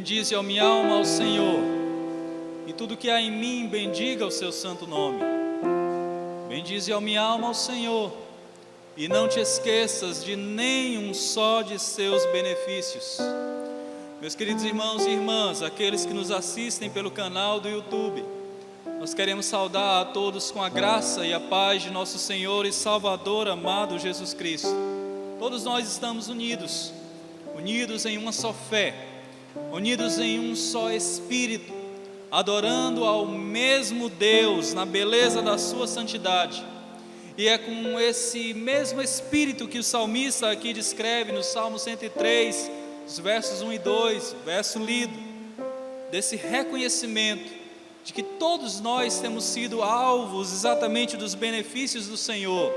Bendize a minha alma ao Senhor, e tudo que há em mim bendiga o seu santo nome. Bendize a minha alma ao Senhor, e não te esqueças de nenhum só de seus benefícios. Meus queridos irmãos e irmãs, aqueles que nos assistem pelo canal do YouTube, nós queremos saudar a todos com a graça e a paz de nosso Senhor e Salvador amado Jesus Cristo. Todos nós estamos unidos em uma só fé, unidos em um só Espírito, adorando ao mesmo Deus na beleza da sua santidade. E é com esse mesmo Espírito que o salmista aqui descreve no Salmo 103, os versos 1 e 2, verso lido, desse reconhecimento de que todos nós temos sido alvos exatamente dos benefícios do Senhor,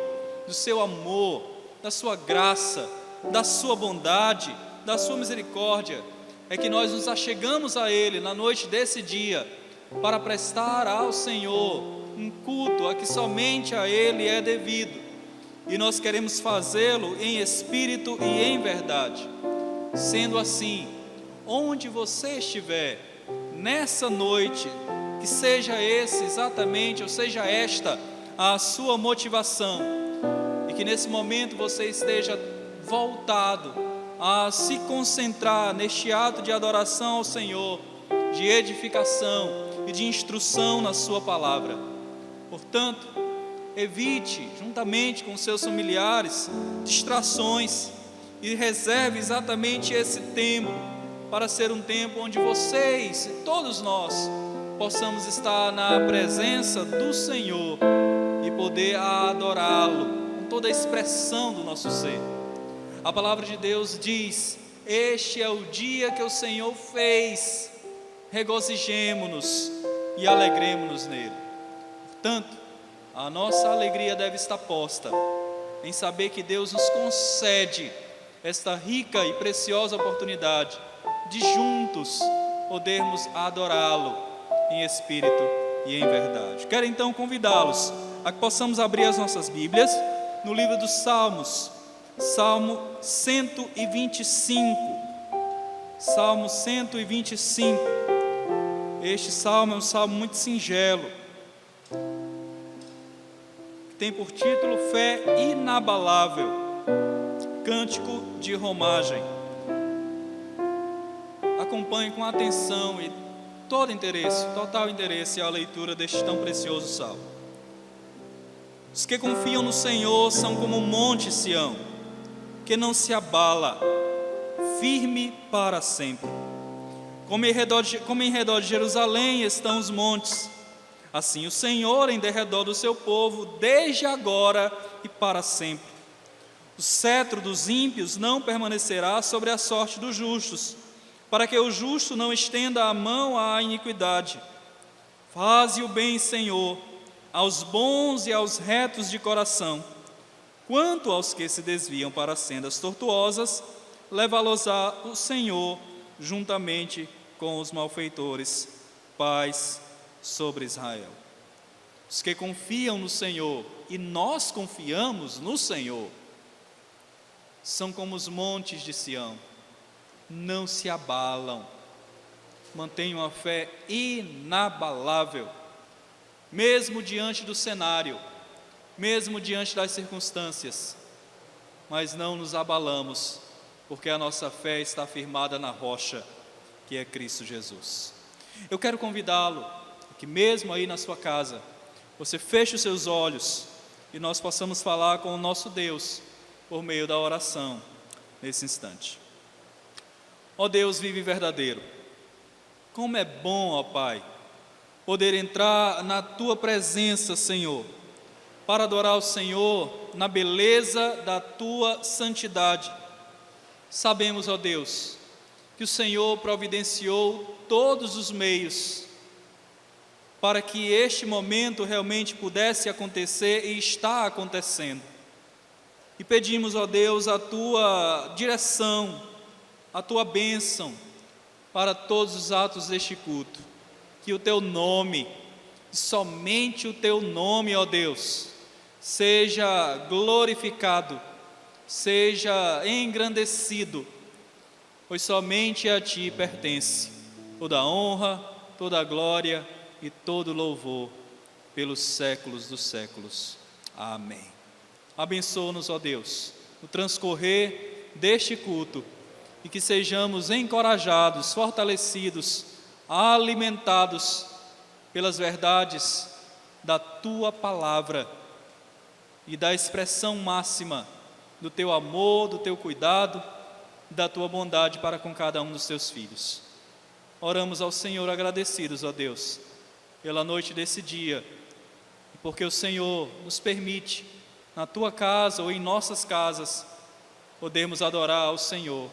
do seu amor, da sua graça, da sua bondade, da sua misericórdia. É que nós nos achegamos a Ele na noite desse dia para prestar ao Senhor um culto a que somente a Ele é devido, e nós queremos fazê-lo em espírito e em verdade. Sendo assim, onde você estiver nessa noite, que seja esse exatamente, ou seja esta a sua motivação, e que nesse momento você esteja voltado a se concentrar neste ato de adoração ao Senhor, de edificação e de instrução na sua palavra. Portanto, evite, juntamente com seus familiares, distrações, e reserve exatamente esse tempo para ser um tempo onde vocês e todos nós possamos estar na presença do Senhor e poder adorá-lo com toda a expressão do nosso ser. A palavra de Deus diz: este é o dia que o Senhor fez, regozijemo-nos e alegremo-nos nele. Portanto, a nossa alegria deve estar posta em saber que Deus nos concede esta rica e preciosa oportunidade de juntos podermos adorá-lo em espírito e em verdade. Quero então convidá-los a que possamos abrir as nossas Bíblias no livro dos Salmos, Salmo 125. Salmo 125. Este salmo é um salmo muito singelo, que tem por título Fé Inabalável, Cântico de Romagem. Acompanhe com atenção e todo interesse, total interesse à leitura deste tão precioso salmo. Os que confiam no Senhor são como um monte Sião, que não se abala, firme para sempre. Como em redor de Jerusalém estão os montes, assim o Senhor em derredor do seu povo, desde agora e para sempre. O cetro dos ímpios não permanecerá sobre a sorte dos justos, para que o justo não estenda a mão à iniquidade. Faze o bem, Senhor, aos bons e aos retos de coração. Quanto aos que se desviam para sendas tortuosas, leva-los-á o Senhor juntamente com os malfeitores. Paz sobre Israel. Os que confiam no Senhor, e nós confiamos no Senhor, são como os montes de Sião, não se abalam, mantenham a fé inabalável, mesmo diante do cenário, mesmo diante das circunstâncias, mas não nos abalamos, porque a nossa fé está firmada na rocha, que é Cristo Jesus. Eu quero convidá-lo, que mesmo aí na sua casa, você feche os seus olhos, e nós possamos falar com o nosso Deus, por meio da oração, nesse instante. Ó Deus vivo e verdadeiro, como é bom, ó Pai, poder entrar na Tua presença, Senhor, para adorar o Senhor na beleza da Tua santidade. Sabemos, ó Deus, que o Senhor providenciou todos os meios para que este momento realmente pudesse acontecer e está acontecendo. E pedimos, ó Deus, a Tua direção, a Tua bênção para todos os atos deste culto. Que o Teu nome, somente o Teu nome, ó Deus, seja glorificado, seja engrandecido, pois somente a Ti pertence. toda a honra, toda a glória e todo o louvor pelos séculos dos séculos. Amém. Abençoa-nos, ó Deus, no transcorrer deste culto, e que sejamos encorajados, fortalecidos, alimentados pelas verdades da Tua palavra e da expressão máxima do Teu amor, do Teu cuidado, da Tua bondade para com cada um dos Teus filhos. Oramos ao Senhor agradecidos, ó Deus, pela noite desse dia, porque o Senhor nos permite, na Tua casa ou em nossas casas, podermos adorar ao Senhor,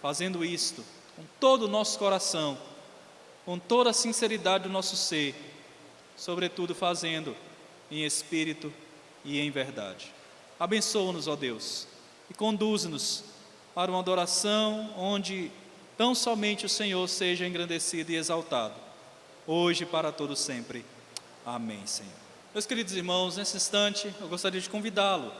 fazendo isto com todo o nosso coração, com toda a sinceridade do nosso ser, sobretudo fazendo em espírito e em verdade. Abençoa-nos, ó Deus, e conduz-nos para uma adoração onde tão somente o Senhor seja engrandecido e exaltado, hoje e para todo sempre. Amém, Senhor. Meus queridos irmãos, nesse instante eu gostaria de convidá-los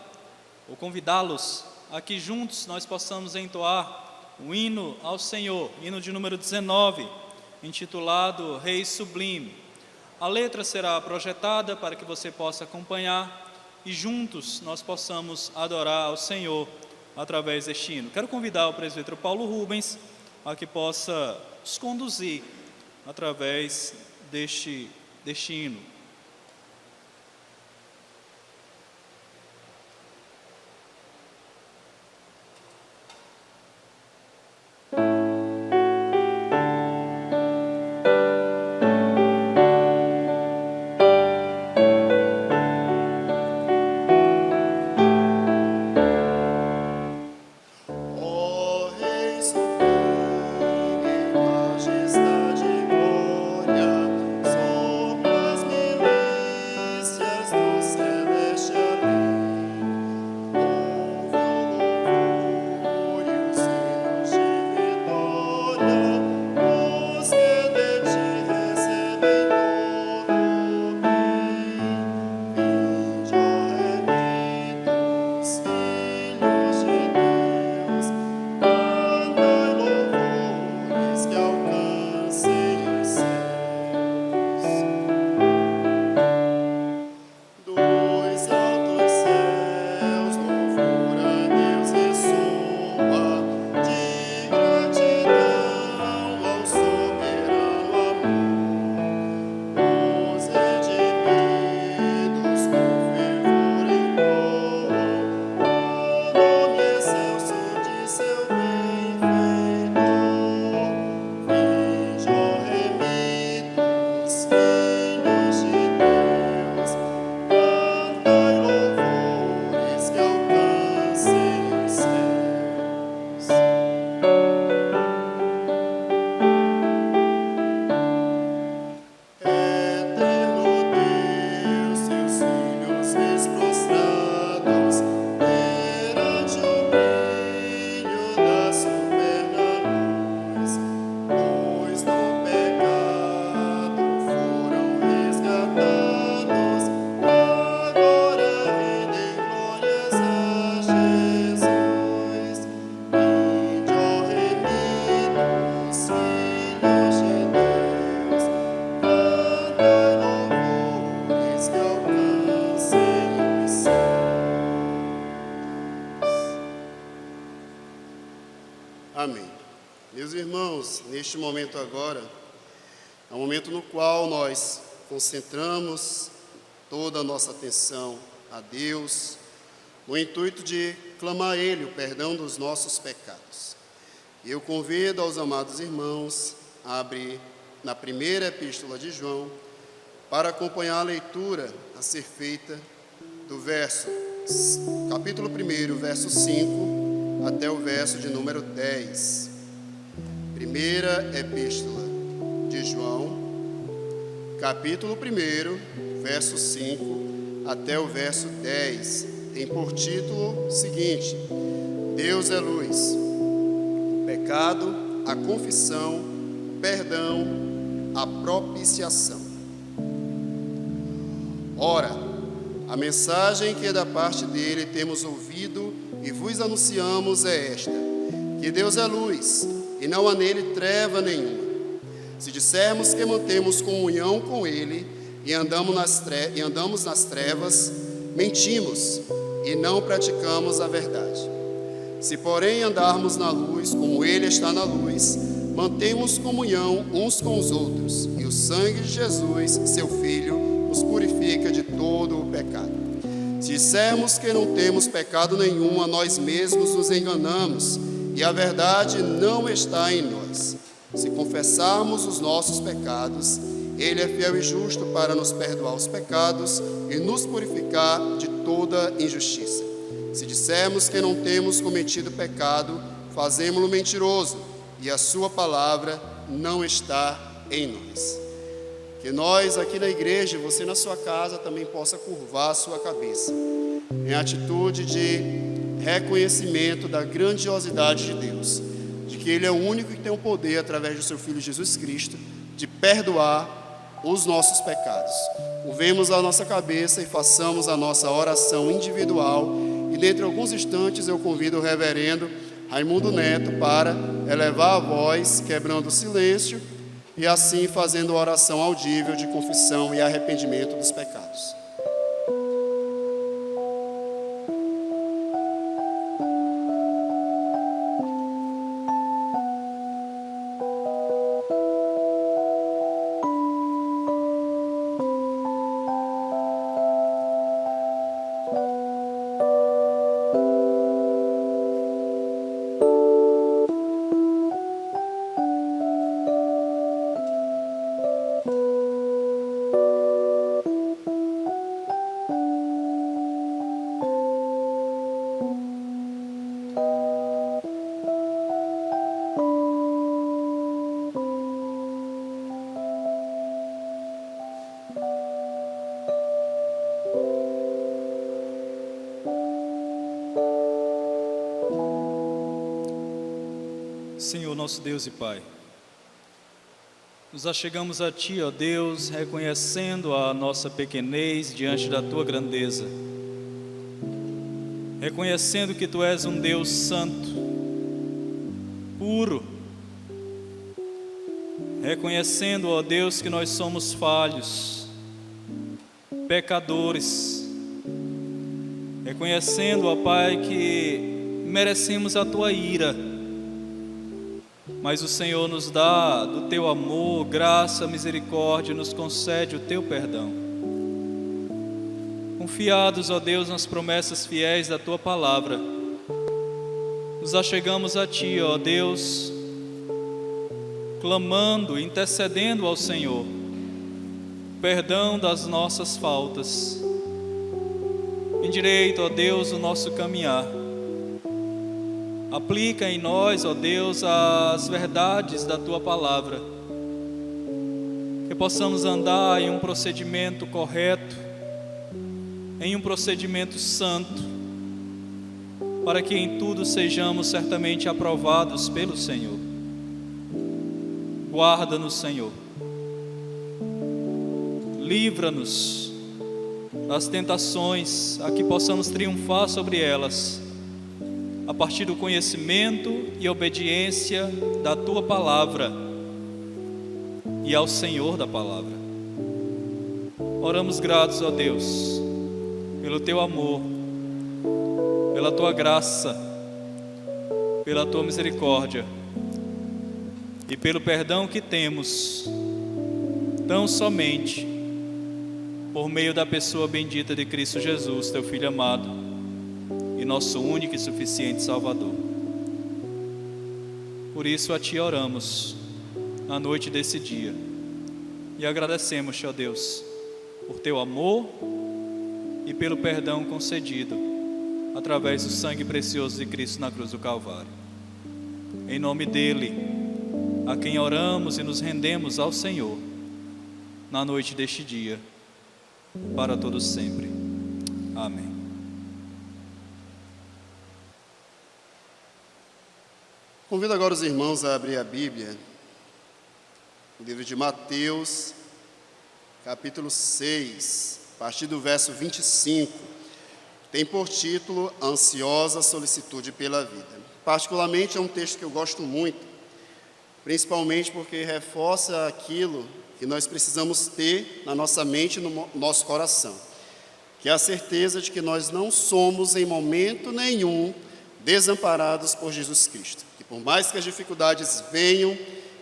a que juntos nós possamos entoar o hino ao Senhor, hino de número 19, intitulado Rei Sublime. A letra será projetada para que você possa acompanhar e juntos nós possamos adorar ao Senhor através deste hino. Quero convidar o presbítero Paulo Rubens a que possa nos conduzir através deste hino. Amém. Meus irmãos, neste momento agora, é um momento no qual nós concentramos toda a nossa atenção a Deus, no intuito de clamar a Ele o perdão dos nossos pecados. Eu convido aos amados irmãos a abrir na primeira epístola de João, para acompanhar a leitura a ser feita do capítulo 1, verso 5, até o verso de número 10. Primeira epístola de João, capítulo 1, verso 5, até o verso 10. Tem por título o seguinte: Deus é luz, o pecado, a confissão, o perdão, a propiciação. Ora, a mensagem que da parte dele temos ouvido e vos anunciamos é esta: que Deus é luz, e não há nele treva nenhuma. Se dissermos que mantemos comunhão com Ele e andamos nas trevas, mentimos e não praticamos a verdade. Se, porém, andarmos na luz, como Ele está na luz, mantemos comunhão uns com os outros, e o sangue de Jesus, seu Filho, nos purifica de todo o pecado. Se dissermos que não temos pecado nenhum, a nós mesmos nos enganamos, e a verdade não está em nós. Se confessarmos os nossos pecados, Ele é fiel e justo para nos perdoar os pecados e nos purificar de toda injustiça. Se dissermos que não temos cometido pecado, fazemo-lo mentiroso, e a sua palavra não está em nós. Que nós aqui na igreja, você na sua casa, também possa curvar a sua cabeça, em atitude de reconhecimento da grandiosidade de Deus, de que Ele é o único que tem o poder, através do seu Filho Jesus Cristo, de perdoar os nossos pecados. Curvemos a nossa cabeça e façamos a nossa oração individual, e dentro de alguns instantes eu convido o reverendo Raimundo Neto para elevar a voz, quebrando o silêncio, e assim fazendo a oração audível de confissão e arrependimento dos pecados. Senhor, nosso Deus e Pai, nos achegamos a Ti, ó Deus, reconhecendo a nossa pequenez diante da Tua grandeza, reconhecendo que Tu és um Deus santo, puro, reconhecendo, ó Deus, que nós somos falhos, pecadores, reconhecendo, ó Pai, que merecemos a Tua ira, mas o Senhor nos dá do Teu amor, graça, misericórdia, nos concede o Teu perdão. Confiados, ó Deus, nas promessas fiéis da Tua palavra, nos achegamos a Ti, ó Deus, clamando, intercedendo ao Senhor, perdão das nossas faltas. Endireita, ó Deus, o nosso caminhar. Aplica em nós, ó Deus, as verdades da Tua palavra, que possamos andar em um procedimento correto, em um procedimento santo, para que em tudo sejamos certamente aprovados pelo Senhor. Guarda-nos, Senhor, livra-nos das tentações, a que possamos triunfar sobre elas, a partir do conhecimento e obediência da Tua palavra e ao Senhor da palavra. Oramos gratos, ó Deus, pelo Teu amor, pela Tua graça, pela Tua misericórdia e pelo perdão que temos, tão somente por meio da pessoa bendita de Cristo Jesus, Teu Filho amado, e nosso único e suficiente Salvador. Por isso a Ti oramos na noite desse dia e agradecemos-Te, ó Deus, por Teu amor e pelo perdão concedido através do sangue precioso de Cristo na cruz do Calvário. Em nome dEle, a quem oramos e nos rendemos ao Senhor na noite deste dia, para todos sempre. Amém. Convido agora os irmãos a abrir a Bíblia, o livro de Mateus, capítulo 6, a partir do verso 25. Tem por título A Ansiosa Solicitude pela Vida. Particularmente é um texto que eu gosto muito, principalmente porque reforça aquilo que nós precisamos ter na nossa mente e no nosso coração, que é a certeza de que nós não somos em momento nenhum desamparados por Jesus Cristo. Que por mais que as dificuldades venham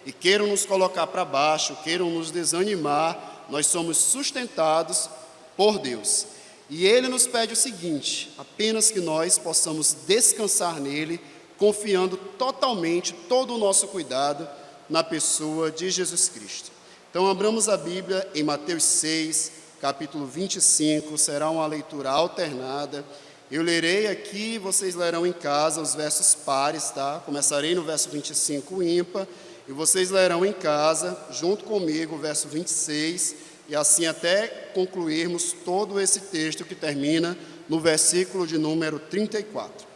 e queiram nos colocar para baixo, queiram nos desanimar, nós somos sustentados por Deus. E Ele nos pede o seguinte: apenas que nós possamos descansar nele, confiando totalmente todo o nosso cuidado na pessoa de Jesus Cristo. Então, abramos a Bíblia em Mateus 6, capítulo 25, será uma leitura alternada. Eu lerei aqui, vocês lerão em casa os versos pares, tá? Começarei no verso 25 ímpar, e vocês lerão em casa, junto comigo, o verso 26, e assim até concluirmos todo esse texto que termina no versículo de número 34.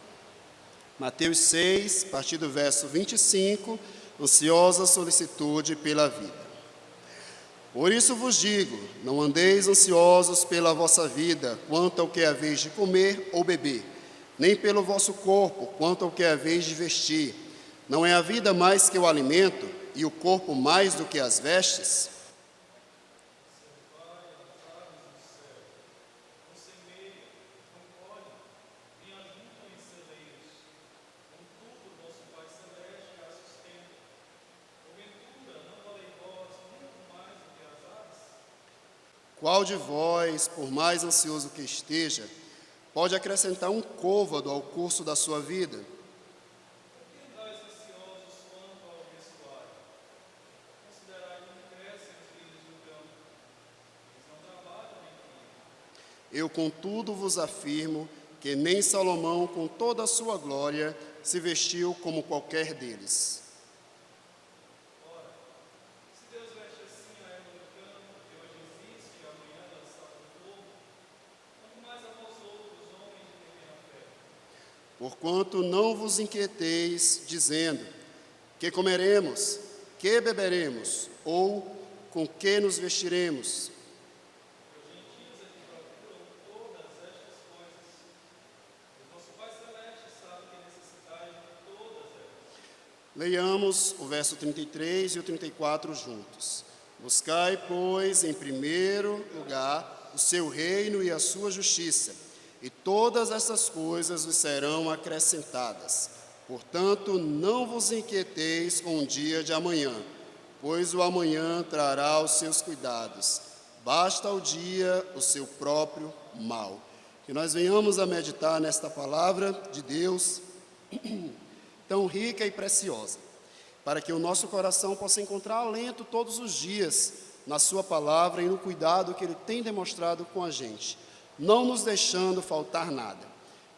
Mateus 6, a partir do verso 25, ansiosa solicitude pela vida. Por isso vos digo, não andeis ansiosos pela vossa vida, quanto ao que haveis de comer ou beber, nem pelo vosso corpo, quanto ao que haveis de vestir. Não é a vida mais que o alimento, e o corpo mais do que as vestes? Qual de vós, por mais ansioso que esteja, pode acrescentar um côvado ao curso da sua vida? Eu, contudo, vos afirmo que nem Salomão, com toda a sua glória, se vestiu como qualquer deles. Porquanto não vos inquieteis, dizendo: que comeremos, que beberemos, ou com que nos vestiremos? Leiamos o verso 33 e o 34 juntos. Buscai, pois, em primeiro lugar o seu reino e a sua justiça, e todas essas coisas vos serão acrescentadas. Portanto, não vos inquieteis com o dia de amanhã, pois o amanhã trará os seus cuidados. Basta ao dia o seu próprio mal. Que nós venhamos a meditar nesta palavra de Deus, tão rica e preciosa, para que o nosso coração possa encontrar alento todos os dias na sua palavra e no cuidado que Ele tem demonstrado com a gente, não nos deixando faltar nada.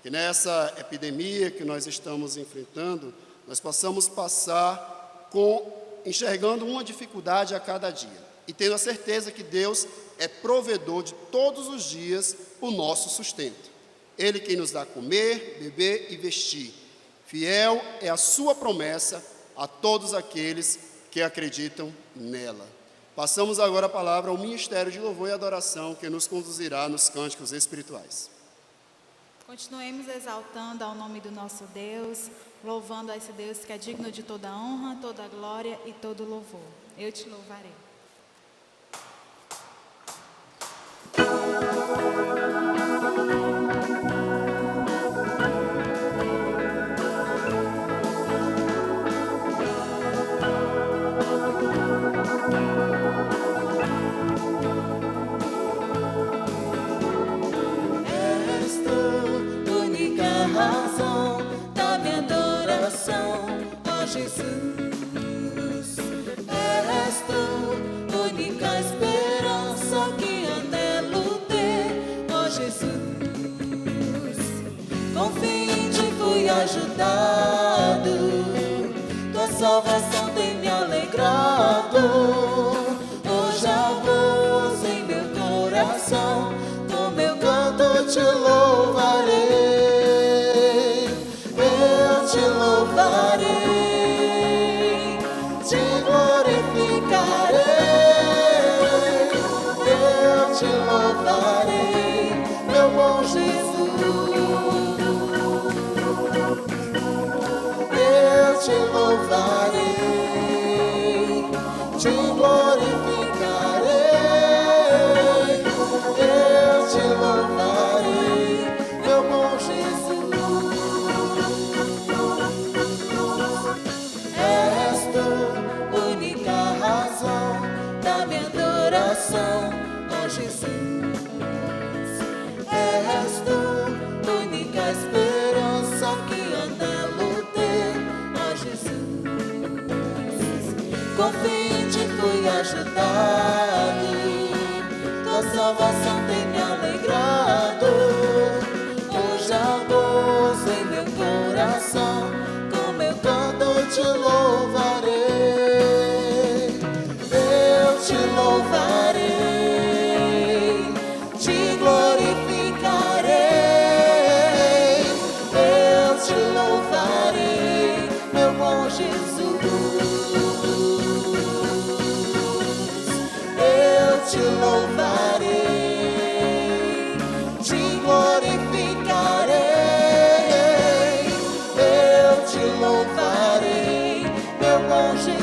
Que nessa epidemia que nós estamos enfrentando, nós possamos passar enxergando uma dificuldade a cada dia e tendo a certeza que Deus é provedor de todos os dias o nosso sustento. Ele quem nos dá comer, beber e vestir. Fiel é a sua promessa a todos aqueles que acreditam nela. Passamos agora a palavra ao Ministério de Louvor e Adoração, que nos conduzirá nos cânticos espirituais. Continuemos exaltando ao nome do nosso Deus, louvando a esse Deus que é digno de toda honra, toda glória e todo louvor. Eu te louvarei. Jesus, és tu, única esperança que anelo ter, ó Jesus. Confio em ti, fui ajudado, tua salvação tem me alegrado. Hoje a voz em meu coração, com meu canto te louvarei, eu te louvarei. Te louvarei, meu bom Jesus. Eu te louvarei. por fim te fui ajudado, tua salvação tem me alegrado. Hoje há gozo em meu coração, com meu canto te louvarei. Eu te louvarei, te glorificarei. Eu te louvarei, meu bom Jesus. Eu te louvarei, te glorificarei. Eu te louvarei, meu bom Jesus.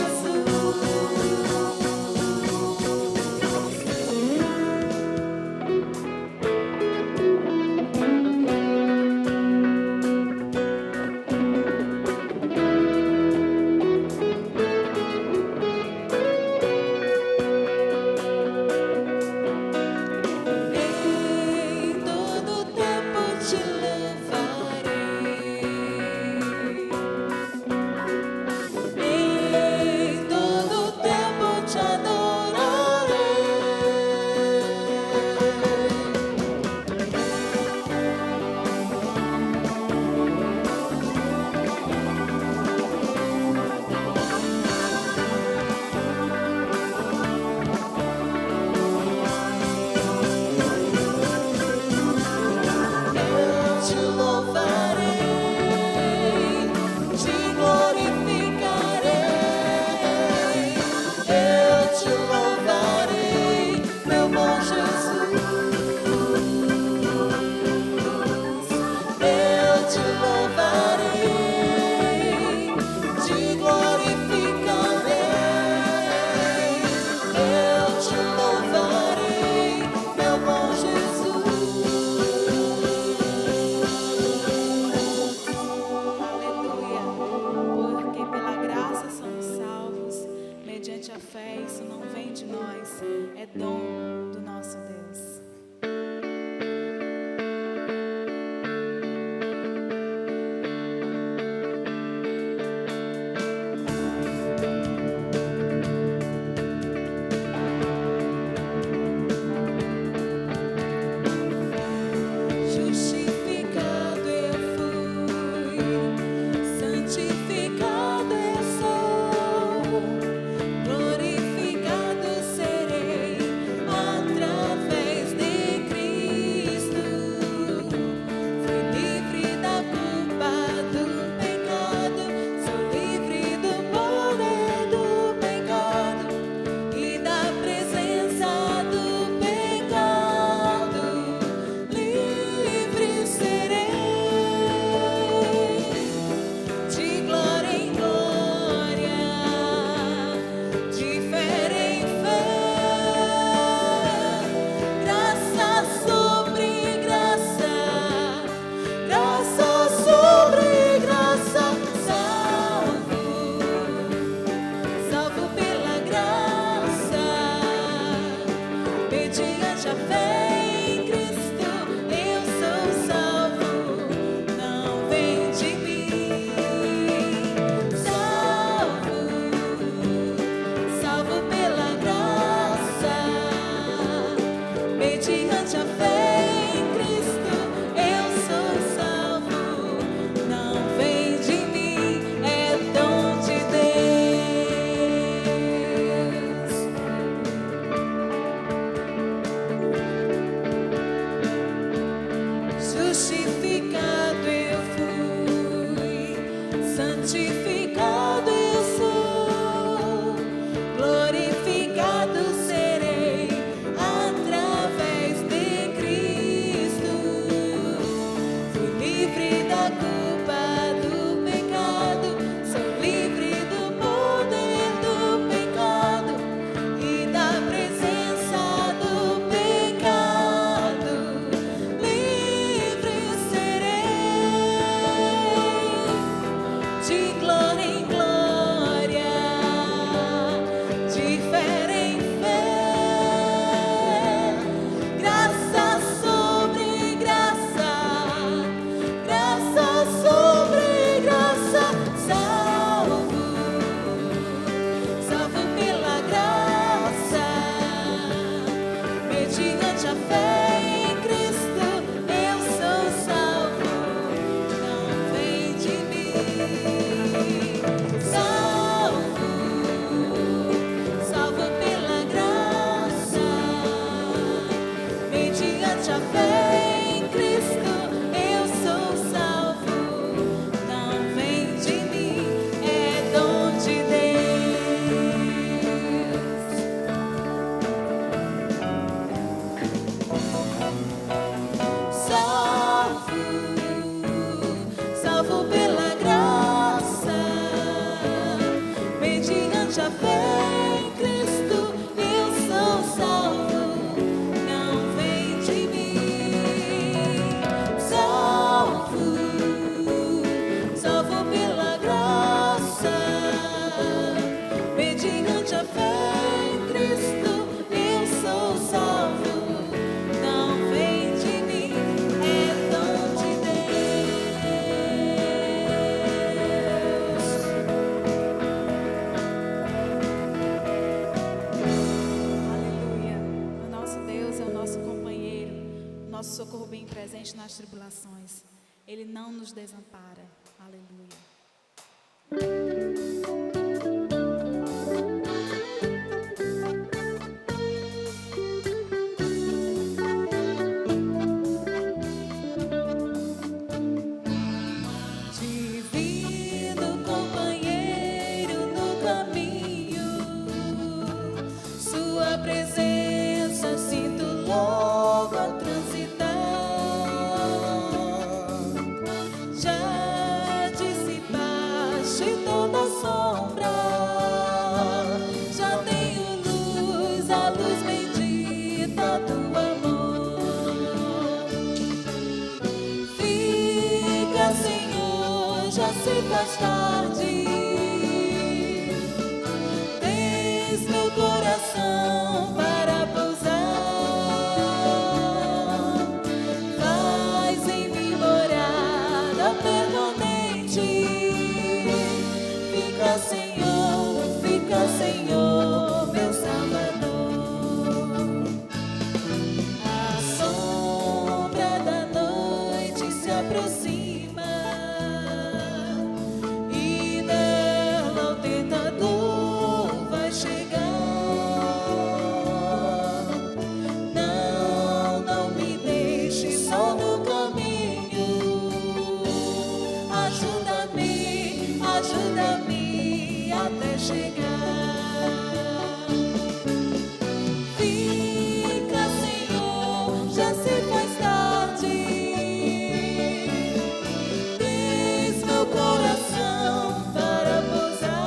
nosso socorro bem presente nas tribulações. Ele não nos desampara. Aleluia. Divino companheiro no caminho, sua presença sinto logo ao transitar. Já dissipaste toda a sombra, já tenho luz, a luz bendita do amor. Fica, Senhor, já se faz tarde. Tens meu coração para pousar. Faz em mim morada permanente. Fica, Senhor, meu Salvador. A sombra da noite se aproxima e nela o tentador vai chegar. Não me deixe só no caminho. Ajuda-me até chegar. Fica, Senhor, já se faz tarde. Tens meu coração para pousar.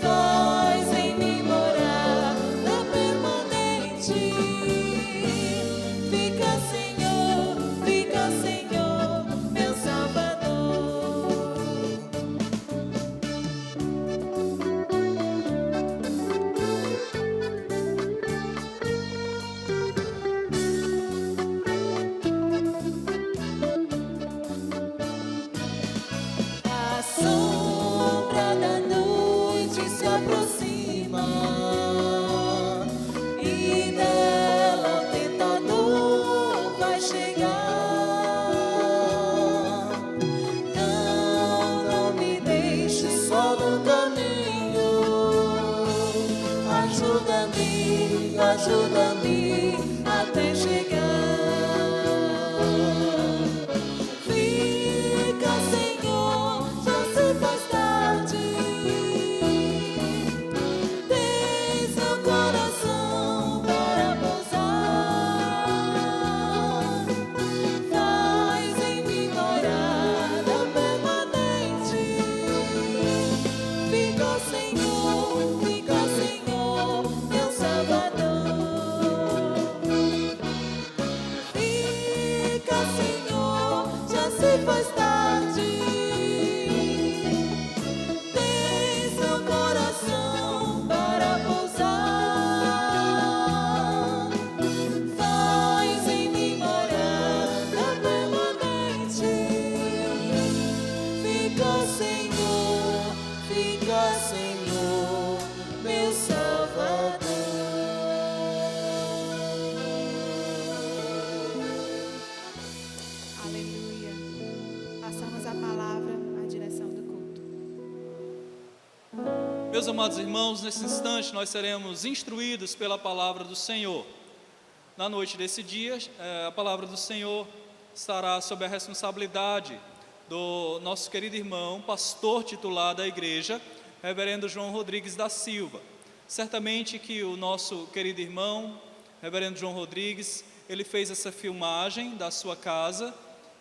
Faz em mim morada permanente. Fica, Senhor, meu Salvador. A sombra da noite se aproxima e nela o tentador vai chegar. Não me deixe só no caminho. Ajuda-me até chegar. Fica, Senhor, já se faz tarde. Tens meu coração para pousar. Faz em mim morada permanente. Fica, Senhor, meu Salvador. Fica, Senhor, já se faz tarde. Tens meu coração para pousar. Faz em mim morada permanente. Fica, Senhor, meu Salvador. Aleluia. Passamos a palavra à direção do culto. Meus amados irmãos, nesse instante nós seremos instruídos pela palavra do Senhor. Na noite desse dia, a palavra do Senhor estará sob a responsabilidade do nosso querido irmão, pastor titular da igreja, Reverendo João Rodrigues da Silva. Certamente que o nosso querido irmão, Reverendo João Rodrigues, ele fez essa filmagem da sua casa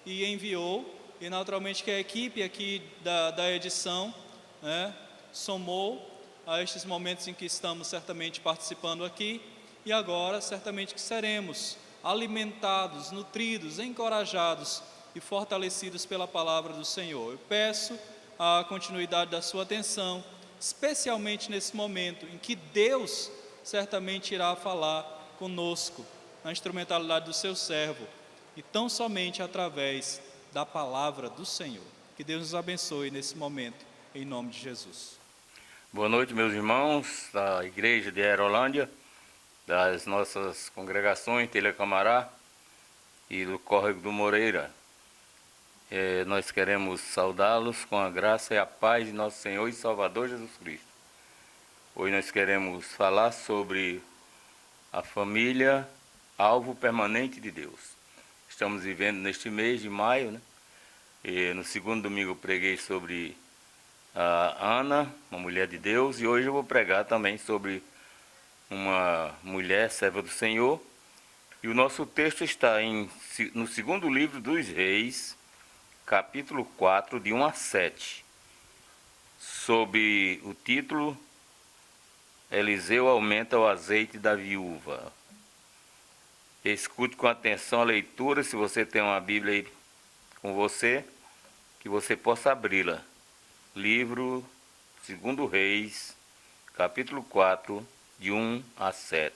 e enviou, e naturalmente que a equipe aqui da edição, né, somou a estes momentos em que estamos certamente participando aqui, e agora certamente que seremos alimentados, nutridos, encorajados e fortalecidos pela palavra do Senhor. Eu peço a continuidade da sua atenção, especialmente nesse momento em que Deus certamente irá falar conosco na instrumentalidade do seu servo, e tão somente através da palavra do Senhor. Que Deus nos abençoe nesse momento, em nome de Jesus. Boa noite, meus irmãos da igreja de Aerolândia. das nossas congregações, Telecamará e do Córrego do Moreira. Nós queremos saudá-los com a graça e a paz de nosso Senhor e Salvador Jesus Cristo. Hoje nós queremos falar sobre a família, alvo permanente de Deus. Estamos vivendo neste mês de maio, né? E no segundo domingo eu preguei sobre a Ana, uma mulher de Deus, e hoje eu vou pregar também sobre uma mulher serva do Senhor. E o nosso texto está no segundo livro dos Reis, capítulo 4, de 1 a 7, sob o título Eliseu aumenta o azeite da viúva. Escute com atenção a leitura, se você tem uma Bíblia aí com você, que você possa abri-la. Livro 2 Reis, capítulo 4, de 1 a 7.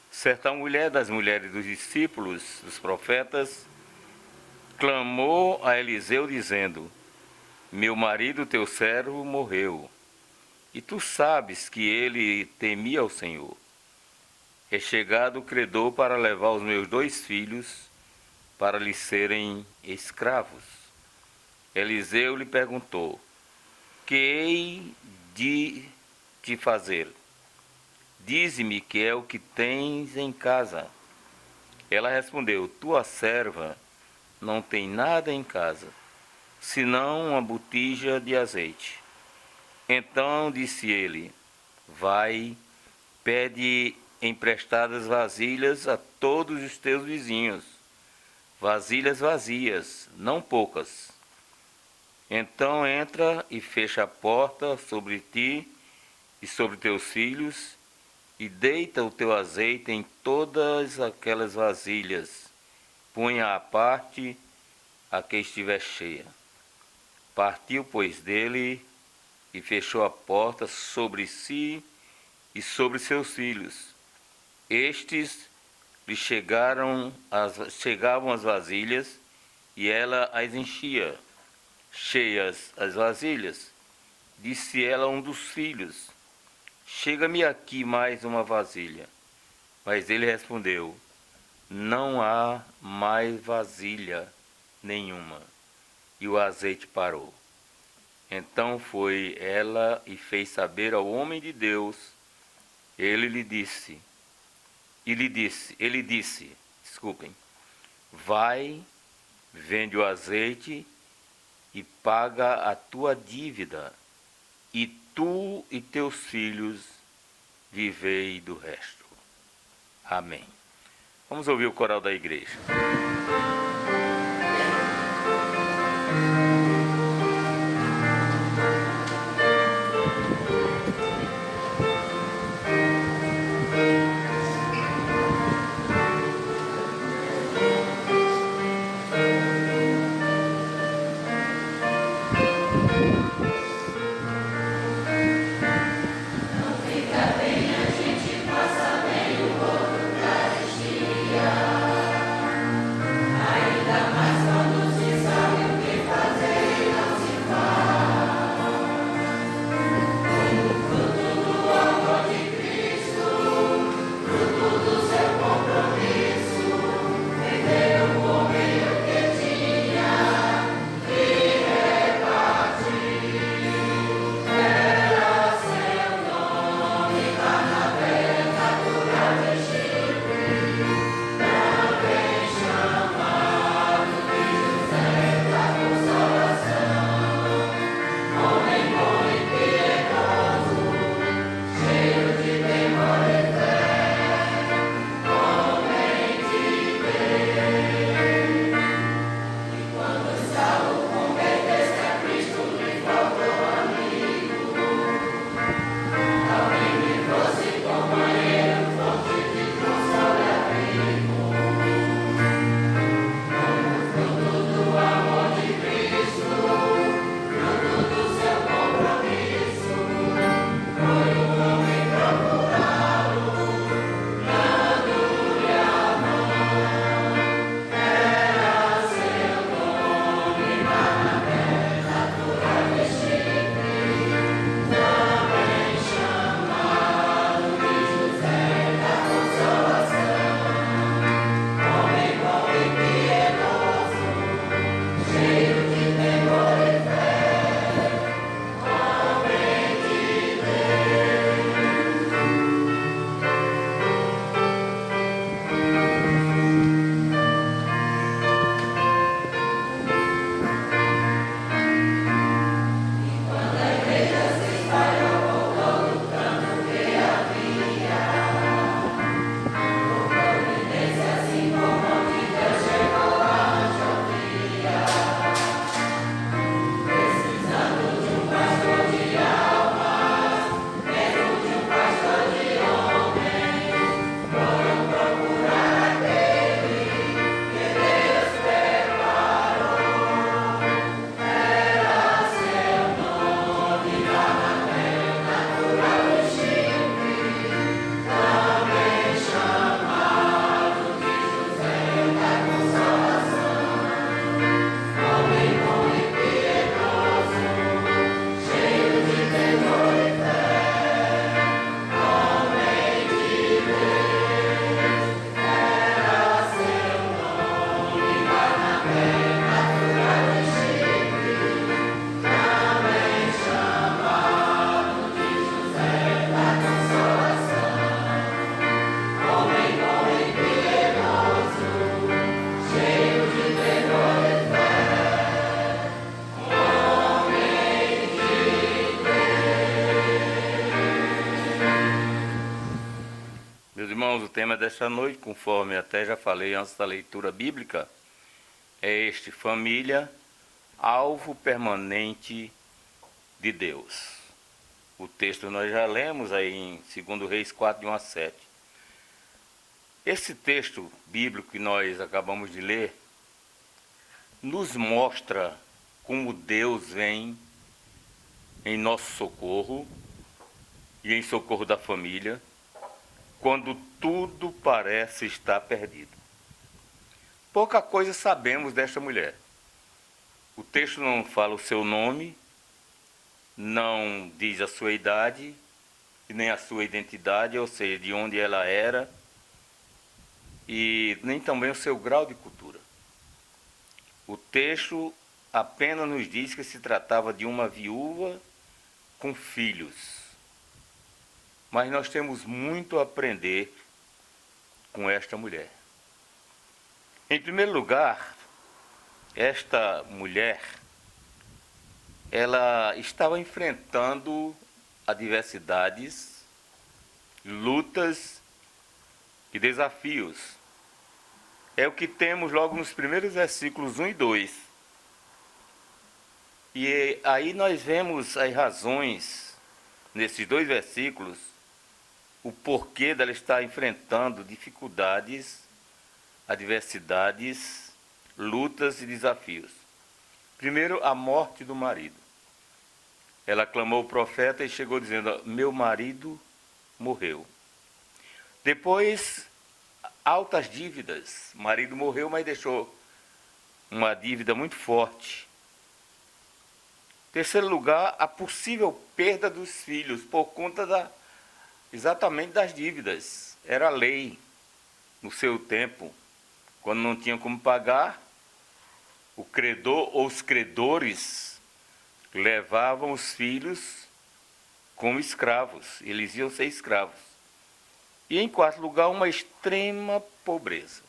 Certa mulher das mulheres dos discípulos, dos profetas, clamou a Eliseu dizendo: meu marido, teu servo, morreu, e tu sabes que ele temia ao Senhor. É chegado o credor para levar os meus 2 filhos para lhe serem escravos. Eliseu lhe perguntou: que hei de te fazer? Dize-me que é o que tens em casa. Ela respondeu: tua serva não tem nada em casa, senão uma botija de azeite. Então disse ele: vai, pede emprestadas vasilhas a todos os teus vizinhos, vasilhas vazias, não poucas. Então entra e fecha a porta sobre ti e sobre teus filhos, e deita o teu azeite em todas aquelas vasilhas. Punha à parte a que estiver cheia. Partiu, pois, dele e fechou a porta sobre si e sobre seus filhos. Estes lhe chegavam as vasilhas, e ela as enchia. Cheias as vasilhas, disse ela a um dos filhos: chega-me aqui mais uma vasilha. Mas ele respondeu: não há mais vasilha nenhuma. E o azeite parou. Então foi ela e fez saber ao homem de Deus. Ele disse, vai, vende o azeite e paga a tua dívida, e tu e teus filhos vivei do resto. Amém. Vamos ouvir o coral da igreja. tema desta noite, conforme até já falei antes da leitura bíblica, é este: família, alvo permanente de Deus. O texto nós já lemos aí em 2 Reis 4, de 1 a 7. Esse texto bíblico que nós acabamos de ler nos mostra como Deus vem em nosso socorro e em socorro da família, quando tudo parece estar perdido. Pouca coisa sabemos desta mulher. O texto não fala o seu nome, não diz a sua idade e nem a sua identidade, ou seja, de onde ela era, e nem também o seu grau de cultura. O texto apenas nos diz que se tratava de uma viúva com filhos. Mas nós temos muito a aprender com esta mulher. Em primeiro lugar, esta mulher, ela estava enfrentando adversidades, lutas e desafios. É o que temos logo nos primeiros versículos 1 e 2. E aí nós vemos as razões, nesses dois versículos, o porquê dela estar enfrentando dificuldades, adversidades, lutas e desafios. Primeiro, a morte do marido. Ela clamou o profeta e chegou dizendo: meu marido morreu. Depois, altas dívidas. O marido morreu, mas deixou uma dívida muito forte. Terceiro lugar, a possível perda dos filhos por conta exatamente das dívidas. Era lei no seu tempo. Quando não tinha como pagar, o credor ou os credores levavam os filhos como escravos. Eles iam ser escravos. E em quarto lugar, uma extrema pobreza.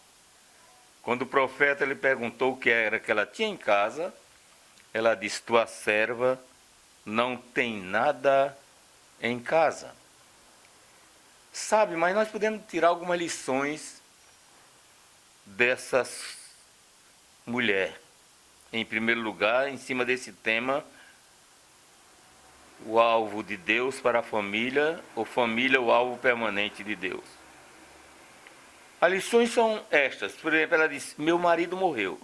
Quando o profeta lhe perguntou o que era que ela tinha em casa, ela disse: tua serva não tem nada em casa. Sabe, mas nós podemos tirar algumas lições dessa mulher. Em primeiro lugar, em cima desse tema, o alvo de Deus para a família, ou família, o alvo permanente de Deus. As lições são estas. Por exemplo, ela disse: meu marido morreu.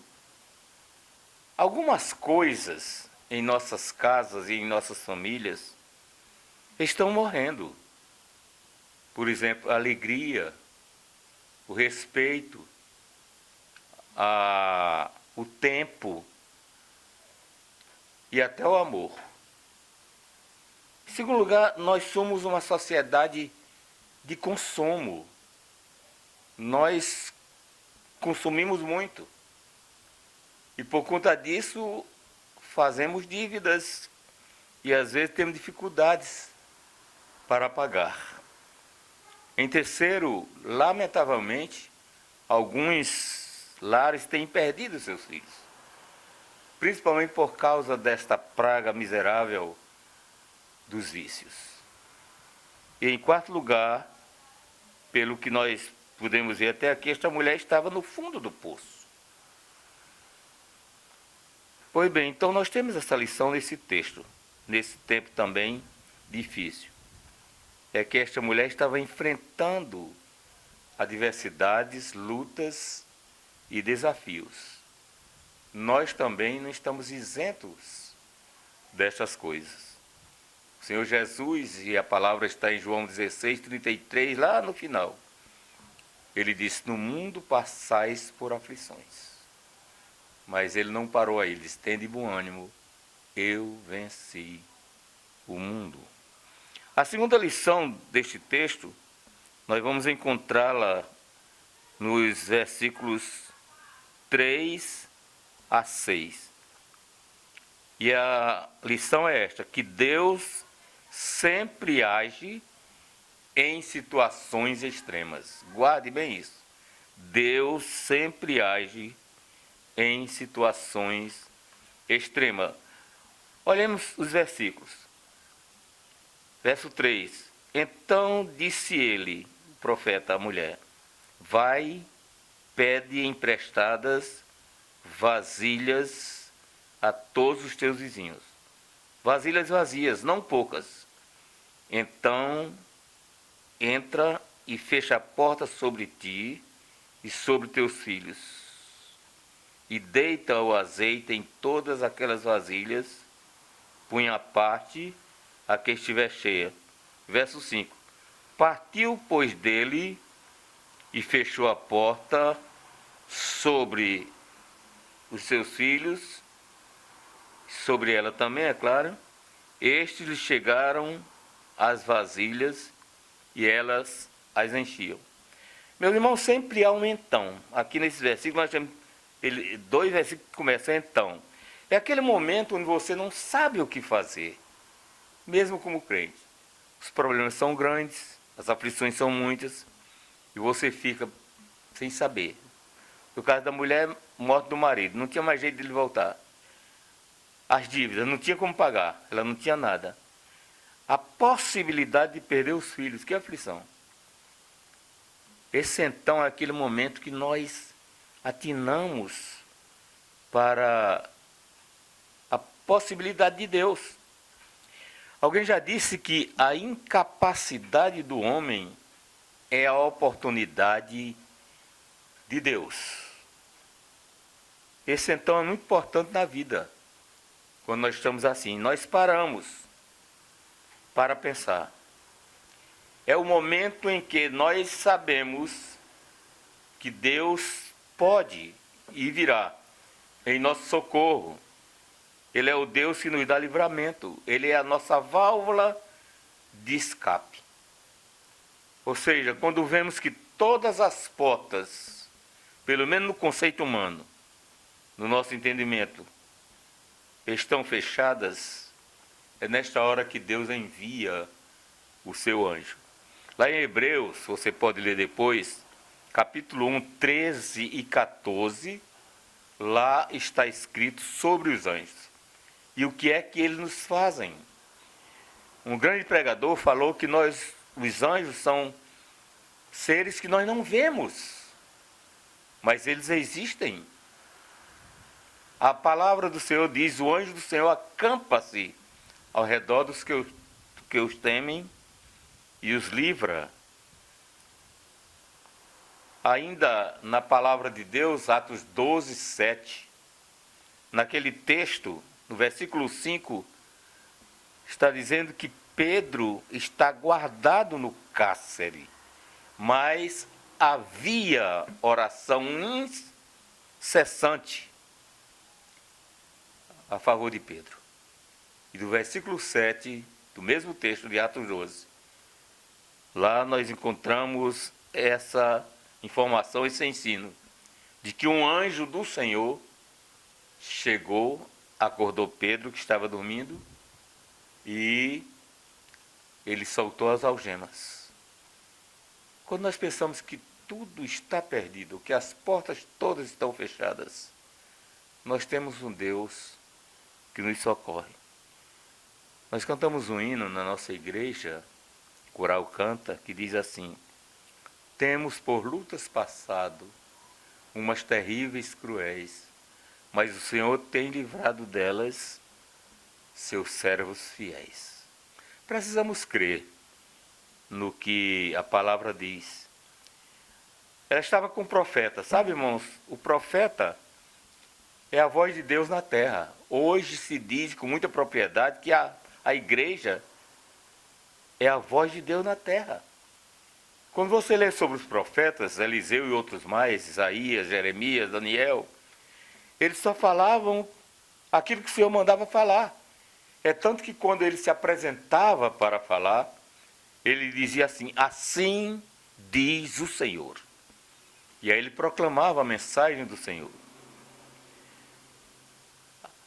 Algumas coisas em nossas casas e em nossas famílias estão morrendo. Por exemplo, a alegria, o respeito, o tempo e até o amor. Em segundo lugar, nós somos uma sociedade de consumo. Nós consumimos muito. E por conta disso, fazemos dívidas e às vezes temos dificuldades para pagar. Em terceiro, lamentavelmente, alguns lares têm perdido seus filhos, principalmente por causa desta praga miserável dos vícios. E em quarto lugar, pelo que nós podemos ver até aqui, esta mulher estava no fundo do poço. Pois bem, então nós temos essa lição nesse texto, nesse tempo também difícil. É que esta mulher estava enfrentando adversidades, lutas e desafios. Nós também não estamos isentos destas coisas. O Senhor Jesus, e a palavra está em João 16, 33, lá no final. Ele disse: no mundo passais por aflições. Mas ele não parou aí, ele disse: tende bom ânimo, eu venci o mundo. A segunda lição deste texto, nós vamos encontrá-la nos versículos 3 a 6. E a lição é esta: que Deus sempre age em situações extremas. Guarde bem isso. Deus sempre age em situações extremas. Olhemos os versículos. Verso 3. Então disse ele, o profeta, à mulher: vai, pede emprestadas vasilhas a todos os teus vizinhos. Vasilhas vazias, não poucas. Então, entra e fecha a porta sobre ti e sobre teus filhos. E deita o azeite em todas aquelas vasilhas, põe à parte a que estiver cheia. Verso 5. Partiu, pois, dele e fechou a porta sobre os seus filhos, sobre ela também, é claro. Estes lhe chegaram as vasilhas e elas as enchiam. Meus irmãos, sempre há um então. Aqui nesse versículo nós temos dois versículos que começam então. É aquele momento onde você não sabe o que fazer, mesmo como crente. Os problemas são grandes, as aflições são muitas, e você fica sem saber. No caso da mulher, morte do marido, não tinha mais jeito de ele voltar. As dívidas, não tinha como pagar, ela não tinha nada. A possibilidade de perder os filhos, que aflição. Esse então é aquele momento que nós atinamos para a possibilidade de Deus. Alguém já disse que a incapacidade do homem é a oportunidade de Deus. Esse então é muito importante na vida. Quando nós estamos assim, nós paramos para pensar. É o momento em que nós sabemos que Deus pode e virá em nosso socorro. Ele é o Deus que nos dá livramento. Ele é a nossa válvula de escape. Ou seja, quando vemos que todas as portas, pelo menos no conceito humano, no nosso entendimento, estão fechadas, é nesta hora que Deus envia o seu anjo. Lá em Hebreus, você pode ler depois, capítulo 1, 13 e 14, lá está escrito sobre os anjos. E o que é que eles nos fazem? Um grande pregador falou que os anjos são seres que nós não vemos, mas eles existem. A palavra do Senhor diz: o anjo do Senhor acampa-se ao redor dos que os temem e os livra. Ainda na palavra de Deus, Atos 12, 7, naquele texto, no versículo 5, está dizendo que Pedro está guardado no cárcere, mas havia oração incessante a favor de Pedro. E do versículo 7, do mesmo texto de Atos 12, lá nós encontramos essa informação, esse ensino, de que um anjo do Senhor chegou, acordou Pedro, que estava dormindo, e ele soltou as algemas. Quando nós pensamos que tudo está perdido, que as portas todas estão fechadas, nós temos um Deus que nos socorre. Nós cantamos um hino na nossa igreja, Coral canta, que diz assim: temos por lutas passado umas terríveis cruéis, mas o Senhor tem livrado delas seus servos fiéis. Precisamos crer no que a palavra diz. Ela estava com o profeta, sabe, irmãos? O profeta é a voz de Deus na terra. Hoje se diz com muita propriedade que a igreja é a voz de Deus na terra. Quando você lê sobre os profetas, Eliseu e outros mais, Isaías, Jeremias, Daniel, eles só falavam aquilo que o Senhor mandava falar. É tanto que quando ele se apresentava para falar, ele dizia assim: assim diz o Senhor. E aí ele proclamava a mensagem do Senhor.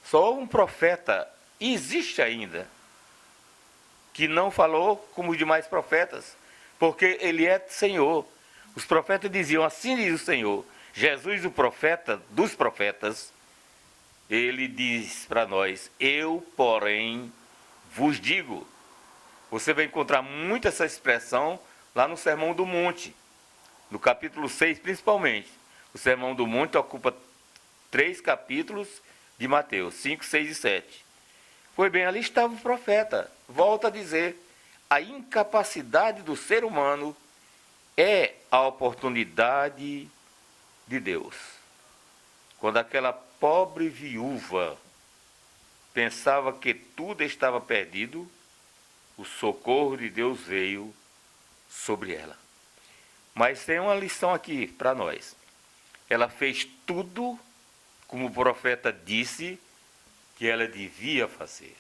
Só um profeta existe ainda que não falou como os demais profetas, porque ele é Senhor. Os profetas diziam: assim diz o Senhor. Jesus, o profeta dos profetas, ele diz para nós: eu, porém, vos digo. Você vai encontrar muito essa expressão lá no Sermão do Monte. No capítulo 6, principalmente. O Sermão do Monte ocupa 3 capítulos de Mateus, 5, 6 e 7. Pois bem, ali estava o profeta. Volta a dizer, a incapacidade do ser humano é a oportunidade de Deus. Quando aquela pobre viúva pensava que tudo estava perdido, o socorro de Deus veio sobre ela. Mas tem uma lição aqui para nós. Ela fez tudo como o profeta disse que ela devia fazer.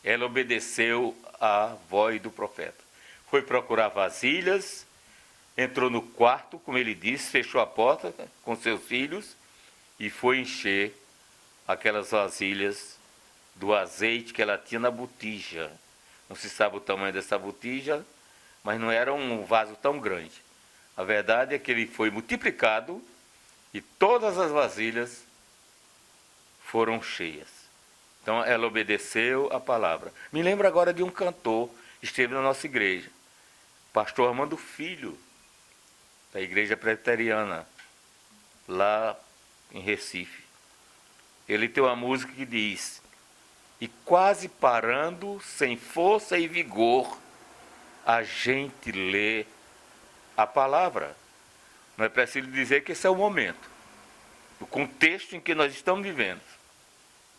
Ela obedeceu à voz do profeta. Foi procurar vasilhas, entrou no quarto, como ele disse, fechou a porta com seus filhos e foi encher aquelas vasilhas do azeite que ela tinha na botija. Não se sabe o tamanho dessa botija, mas não era um vaso tão grande. A verdade é que ele foi multiplicado e todas as vasilhas foram cheias. Então ela obedeceu a palavra. Me lembro agora de um cantor que esteve na nossa igreja, pastor Armando Filho, da igreja presbiteriana, lá em Recife. Ele tem uma música que diz: e quase parando, sem força e vigor, a gente lê a palavra. Não é preciso dizer que esse é o momento, o contexto em que nós estamos vivendo,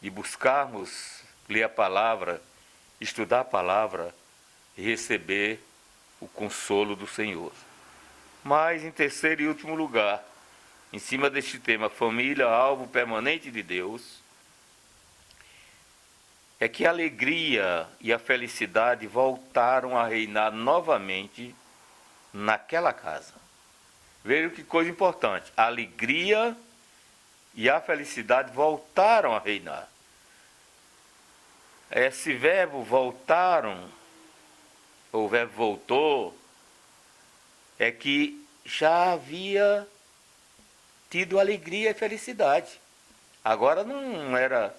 de buscarmos ler a palavra, estudar a palavra e receber o consolo do Senhor. Mas, em terceiro e último lugar, em cima deste tema, família, alvo permanente de Deus, é que a alegria e a felicidade voltaram a reinar novamente naquela casa. Vejam que coisa importante, a alegria e a felicidade voltaram a reinar. Esse verbo voltaram, ou o verbo voltou, é que já havia tido alegria e felicidade. Agora não era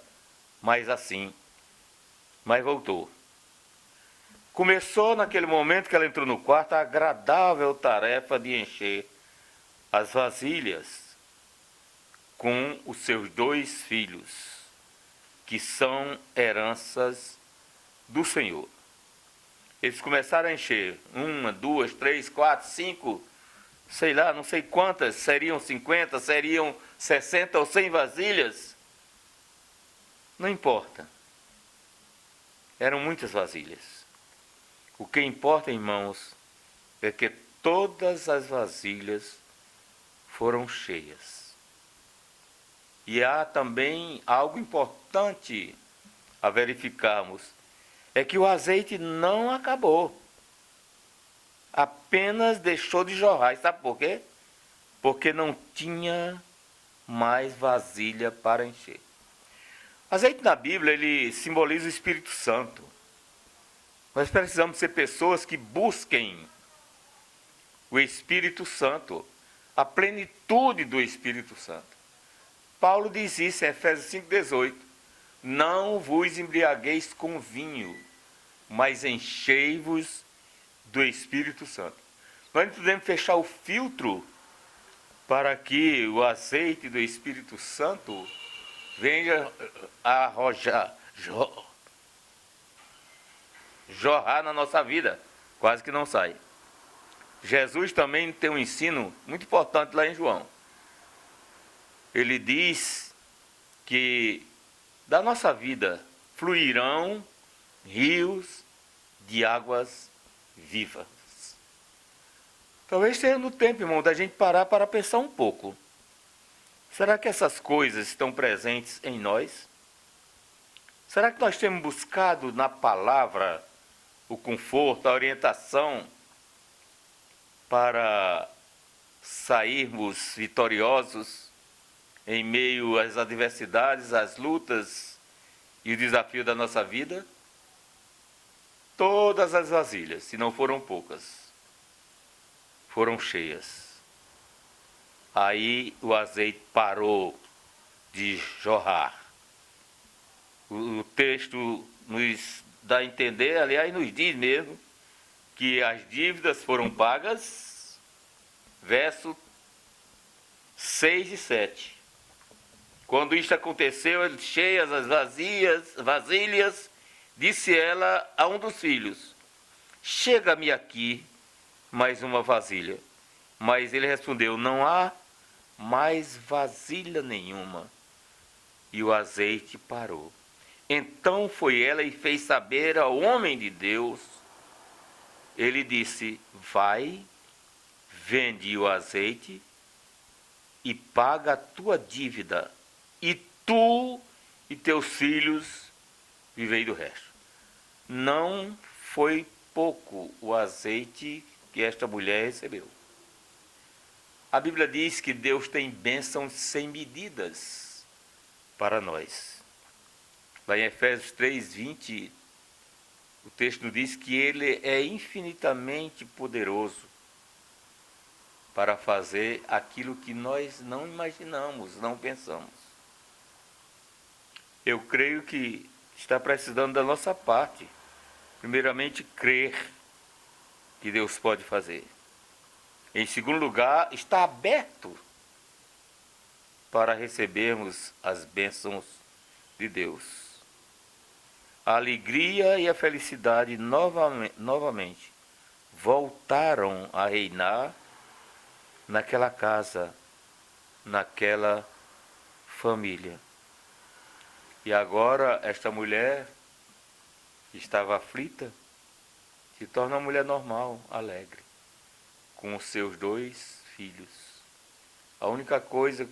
mais assim, mas voltou. Começou naquele momento que ela entrou no quarto a agradável tarefa de encher as vasilhas com os seus 2 filhos, que são heranças do Senhor. Eles começaram a encher 1, 2, 3, 4, 5, sei lá, não sei quantas, seriam 50, seriam 60 ou 100 vasilhas. Não importa. Eram muitas vasilhas. O que importa, irmãos, é que todas as vasilhas foram cheias. E há também algo importante a verificarmos, é que o azeite não acabou. Apenas deixou de jorrar. E sabe por quê? Porque não tinha mais vasilha para encher. Azeite na Bíblia, ele simboliza o Espírito Santo. Nós precisamos ser pessoas que busquem o Espírito Santo, a plenitude do Espírito Santo. Paulo diz isso em Efésios 5,18. Não vos embriagueis com vinho, mas enchei-vos do Espírito Santo. Nós não podemos fechar o filtro para que o azeite do Espírito Santo venha a jorrar na nossa vida. Quase que não sai. Jesus também tem um ensino muito importante lá em João. Ele diz que da nossa vida fluirão rios de águas vivas. Talvez seja no tempo, irmão, da gente parar para pensar um pouco. Será que essas coisas estão presentes em nós? Será que nós temos buscado na palavra o conforto, a orientação para sairmos vitoriosos em meio às adversidades, às lutas e o desafio da nossa vida? Todas as vasilhas, se não foram poucas, foram cheias. Aí o azeite parou de jorrar. O texto nos dá a entender, aliás, nos diz mesmo, que as dívidas foram pagas verso 6 e 7. Quando isto aconteceu, cheias as vasilhas, disse ela a um dos filhos: chega-me aqui mais uma vasilha. Mas ele respondeu: não há mais vasilha nenhuma. E o azeite parou. Então foi ela e fez saber ao homem de Deus. Ele disse: vai, vende o azeite e paga a tua dívida, e tu e teus filhos vivei do resto. Não foi pouco o azeite que esta mulher recebeu. A Bíblia diz que Deus tem bênçãos sem medidas para nós. Lá em Efésios 3:20, o texto nos diz que Ele é infinitamente poderoso para fazer aquilo que nós não imaginamos, não pensamos. Eu creio que está precisando da nossa parte. Primeiramente, crer que Deus pode fazer. Em segundo lugar, está aberto para recebermos as bênçãos de Deus. A alegria e a felicidade novamente voltaram a reinar naquela casa, naquela família. E agora esta mulher que estava aflita se torna uma mulher normal, alegre, com os seus 2 filhos. A única coisa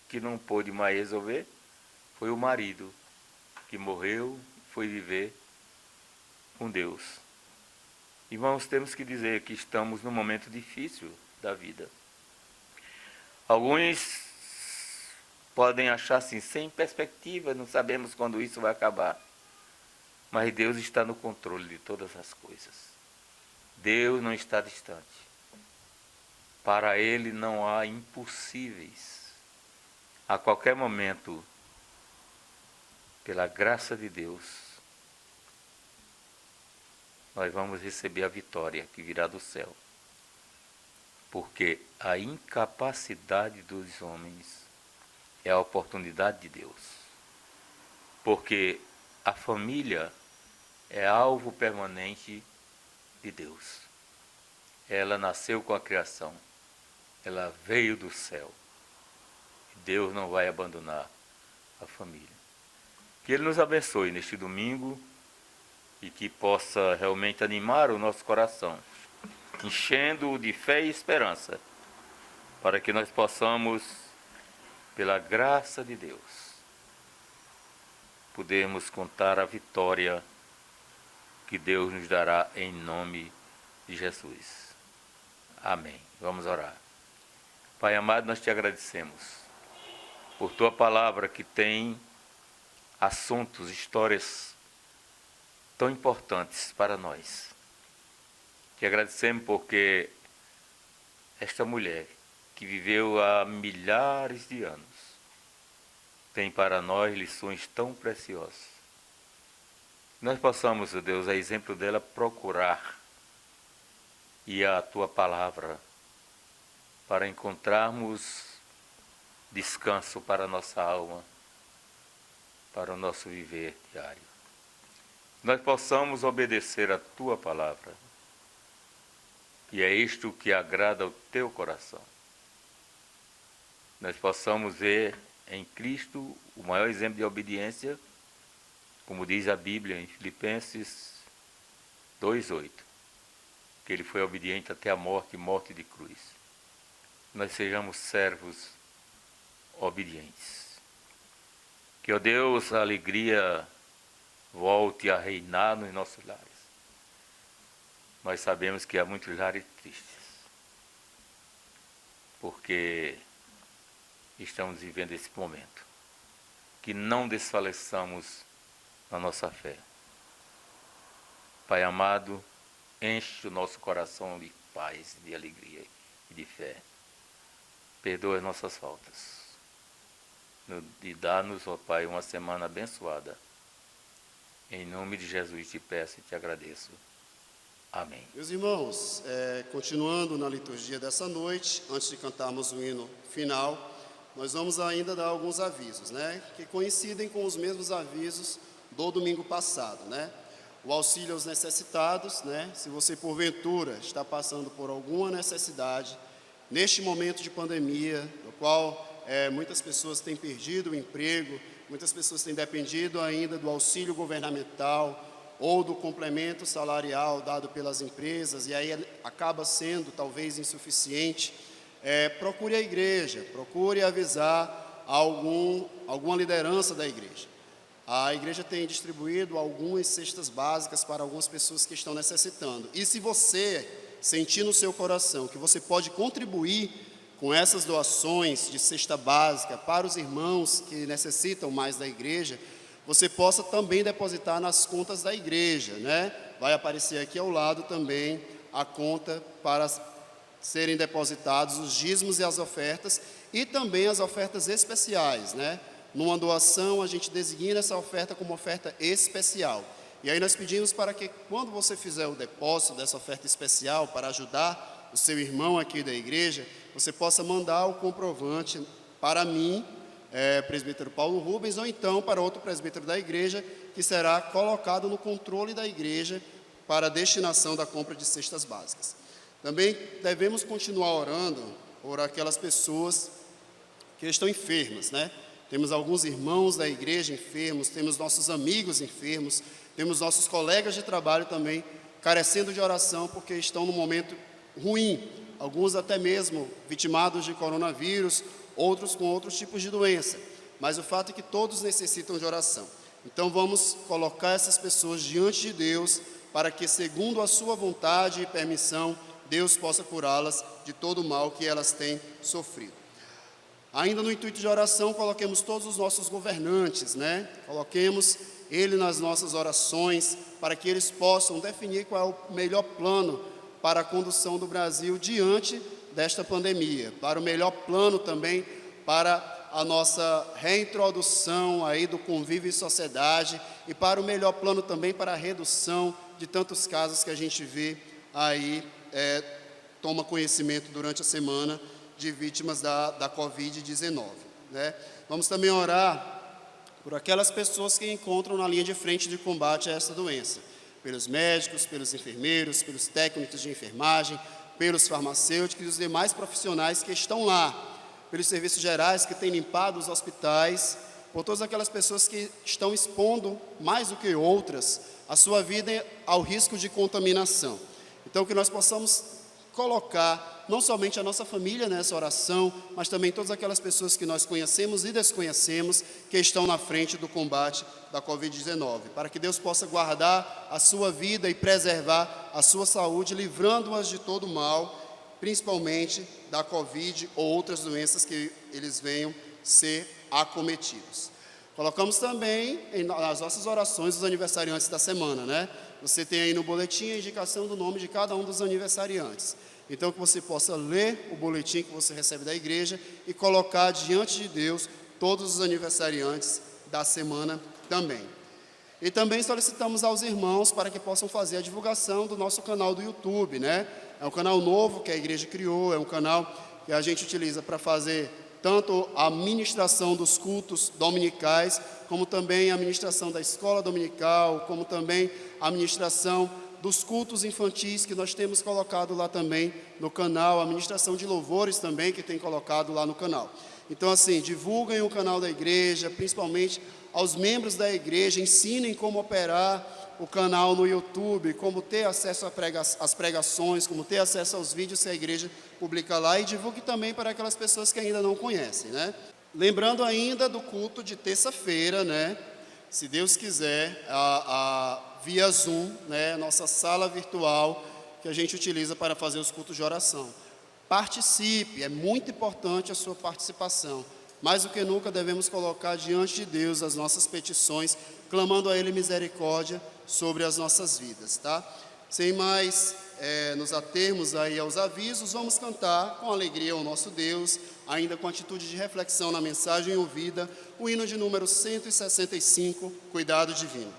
que não pôde mais resolver foi o marido, que morreu, foi viver com Deus. Irmãos, temos que dizer que estamos num momento difícil da vida. Alguns podem achar assim, sem perspectiva, não sabemos quando isso vai acabar. Mas Deus está no controle de todas as coisas. Deus não está distante. Para Ele não há impossíveis. A qualquer momento, pela graça de Deus, nós vamos receber a vitória que virá do céu. Porque a incapacidade dos homens é a oportunidade de Deus. Porque a família é alvo permanente de Deus. Ela nasceu com a criação. Ela veio do céu. Deus não vai abandonar a família. Que Ele nos abençoe neste domingo e que possa realmente animar o nosso coração, enchendo-o de fé e esperança, para que nós possamos, pela graça de Deus, podermos contar a vitória que Deus nos dará em nome de Jesus. Amém. Vamos orar. Pai amado, nós te agradecemos por tua palavra que tem assuntos, histórias tão importantes para nós. Te agradecemos porque esta mulher que viveu há milhares de anos tem para nós lições tão preciosas. Nós possamos, ó Deus, a exemplo dela, procurar e a tua palavra para encontrarmos descanso para a nossa alma, para o nosso viver diário. Nós possamos obedecer a tua palavra. E é isto que agrada ao teu coração. Nós possamos ver em Cristo o maior exemplo de obediência, como diz a Bíblia em Filipenses 2:8, que ele foi obediente até a morte, morte de cruz. Nós sejamos servos obedientes. Que, ó Deus, a alegria volte a reinar nos nossos lares. Nós sabemos que há muitos lares tristes, porque estamos vivendo esse momento. Que não desfaleçamos na nossa fé. Pai amado, enche o nosso coração de paz, de alegria e de fé. Perdoa as nossas faltas. E dá-nos, ó Pai, uma semana abençoada. Em nome de Jesus te peço e te agradeço. Amém. Meus irmãos, continuando na liturgia dessa noite, antes de cantarmos o hino final, nós vamos ainda dar alguns avisos, né? Que coincidem com os mesmos avisos do domingo passado, né? O auxílio aos necessitados, né? Se você porventura está passando por alguma necessidade, neste momento de pandemia, no qual muitas pessoas têm perdido o emprego, muitas pessoas têm dependido ainda do auxílio governamental ou do complemento salarial dado pelas empresas, e aí acaba sendo talvez insuficiente, procure a igreja, procure avisar alguma liderança da igreja. A igreja tem distribuído algumas cestas básicas para algumas pessoas que estão necessitando. E se você sentir no seu coração que você pode contribuir com essas doações de cesta básica para os irmãos que necessitam mais da igreja, você possa também depositar nas contas da igreja, né? Vai aparecer aqui ao lado também a conta para serem depositados os dízimos e as ofertas, e também as ofertas especiais, né? Numa doação, a gente designa essa oferta como oferta especial. E aí nós pedimos para que, quando você fizer o depósito dessa oferta especial para ajudar o seu irmão aqui da igreja, você possa mandar o comprovante para mim, presbítero Paulo Rubens, ou então para outro presbítero da igreja, que será colocado no controle da igreja para a destinação da compra de cestas básicas. Também devemos continuar orando por aquelas pessoas que estão enfermas, né? Temos alguns irmãos da igreja enfermos, temos nossos amigos enfermos, temos nossos colegas de trabalho também carecendo de oração porque estão num momento ruim, alguns até mesmo vitimados de coronavírus, outros com outros tipos de doença, mas o fato é que todos necessitam de oração. Então vamos colocar essas pessoas diante de Deus para que, segundo a sua vontade e permissão, Deus possa curá-las de todo o mal que elas têm sofrido. Ainda no intuito de oração, coloquemos todos os nossos governantes, né? Coloquemos ele nas nossas orações, para que eles possam definir qual é o melhor plano para a condução do Brasil diante desta pandemia, para o melhor plano também para a nossa reintrodução aí do convívio em sociedade, e para o melhor plano também para a redução de tantos casos que a gente vê aí, toma conhecimento durante a semana, de vítimas da Covid-19, né? Vamos também orar por aquelas pessoas que encontram na linha de frente de combate a essa doença, pelos médicos, pelos enfermeiros, pelos técnicos de enfermagem, pelos farmacêuticos e os demais profissionais que estão lá, pelos serviços gerais que têm limpado os hospitais, por todas aquelas pessoas que estão expondo, mais do que outras, a sua vida ao risco de contaminação. Então, que nós possamos colocar não somente a nossa família nessa oração, mas também todas aquelas pessoas que nós conhecemos e desconhecemos que estão na frente do combate da Covid-19, para que Deus possa guardar a sua vida e preservar a sua saúde, livrando-as de todo mal, principalmente da Covid ou outras doenças que eles venham ser acometidos. Colocamos também nas nossas orações os aniversariantes da semana, né? Você tem aí no boletim a indicação do nome de cada um dos aniversariantes. Então, que você possa ler o boletim que você recebe da igreja e colocar diante de Deus todos os aniversariantes da semana também. E também solicitamos aos irmãos para que possam fazer a divulgação do nosso canal do YouTube, né? É um canal novo que a igreja criou, é um canal que a gente utiliza para fazer tanto a ministração dos cultos dominicais, como também a ministração da escola dominical, como também a ministração dos cultos infantis que nós temos colocado lá também no canal, a ministração de louvores também que tem colocado lá no canal. Então, assim, divulguem o canal da igreja, principalmente aos membros da igreja, ensinem como operar o canal no YouTube, como ter acesso às pregações, como ter acesso aos vídeos que a igreja publica lá, e divulgue também para aquelas pessoas que ainda não conhecem, né? Lembrando ainda do culto de terça-feira, né? Se Deus quiser, via Zoom, né? Nossa sala virtual que a gente utiliza para fazer os cultos de oração. Participe, é muito importante a sua participação. Mais do que nunca devemos colocar diante de Deus as nossas petições, clamando a Ele misericórdia sobre as nossas vidas, tá? Sem mais nos atermos aí aos avisos, vamos cantar com alegria ao nosso Deus, ainda com atitude de reflexão na mensagem ouvida, o hino de número 165, Cuidado Divino.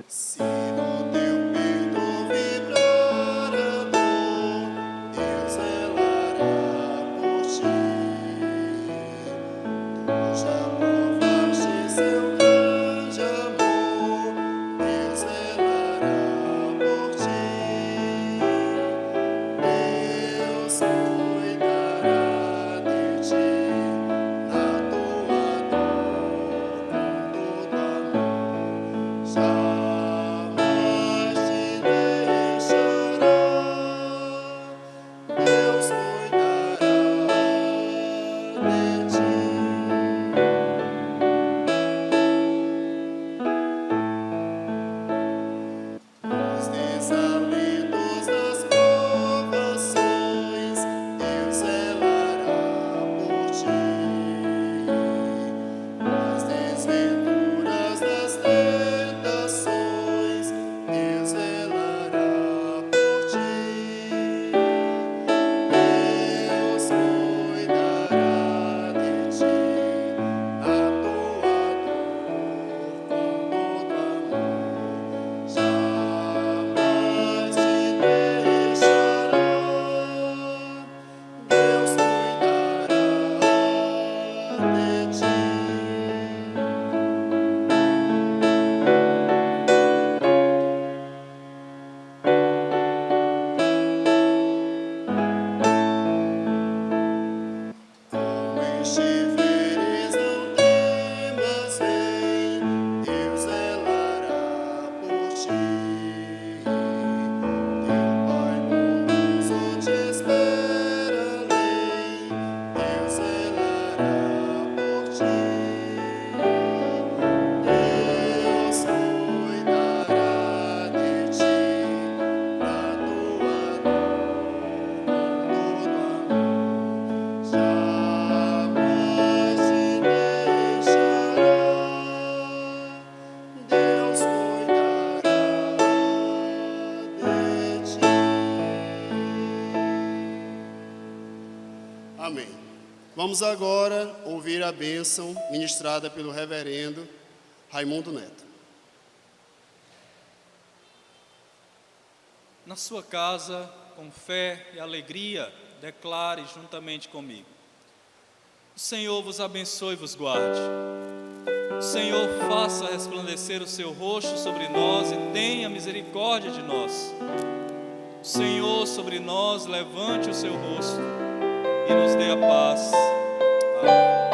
Se no teu peito vibrar amor, Deus zelará por ti. Tu já provaste seu grande amor, Deus zelará por ti. Deus cuidará de ti na tua dor com todo amor. Jamais te deixará. Deus cuidará de ti. Nos desalentos das provações, Deus zelará por ti. Nas desventuras das tentações, Deus zelará por ti. Deus cuidará de ti na tua dor com todo amor. Jamais te deixará. Deus cuidará de ti. Como estiveres, não temas, vem, Deus zelará por ti. Teu Pai bondoso te espera além, Deus zelará por ti. Deus cuidará de ti na tua dor com todo amor. Jamais te deixará. Deus cuidará de ti. Amém. Vamos agora ouvir a bênção ministrada pelo reverendo Raimundo Neto. Na sua casa, com fé e alegria, declare juntamente comigo: o Senhor vos abençoe e vos guarde. O Senhor faça resplandecer o seu rosto sobre nós e tenha misericórdia de nós. O Senhor sobre nós levante o seu rosto e nos dê a paz. Amém.